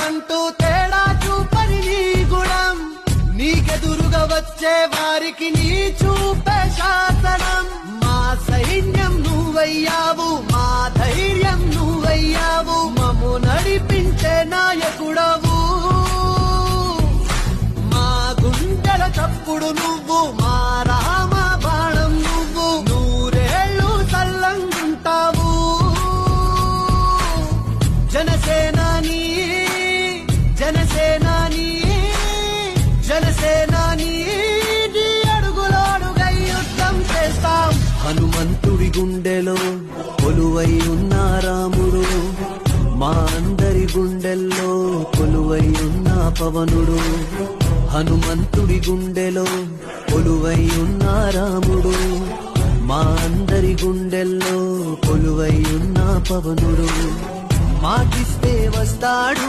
అంటూ తేడా చూపని నీ గుణం, నీకెదురుగా వచ్చే వారికి నీ చూపే శాసనం. మా సైన్యం నువ్వయ్యావు, మా ధైర్యం నువ్వయ్యావు, మమ్ము నడిపించే నాయకుడవు. మా గుండెల చప్పుడు నువ్వు, మా రామ బాణం నువ్వు, నూరేళ్ళు చల్లంగుంటావు. జనసేనాని జనసేనాని జనసేనాని నీ అడుగులో అడుగై యుద్ధం చేస్తాం. హనుమంతుడి గుండెలో కొలువై ఉన్న రాముడు, మా అందరి గుండెల్లో కొలువై ఉన్న పవనుడు. హనుమంతుడి గుండెలో కొలువై ఉన్న రాముడు, మా అందరి గుండెల్లో కొలువై ఉన్న పవనుడు. మాటిస్తే వస్తాడు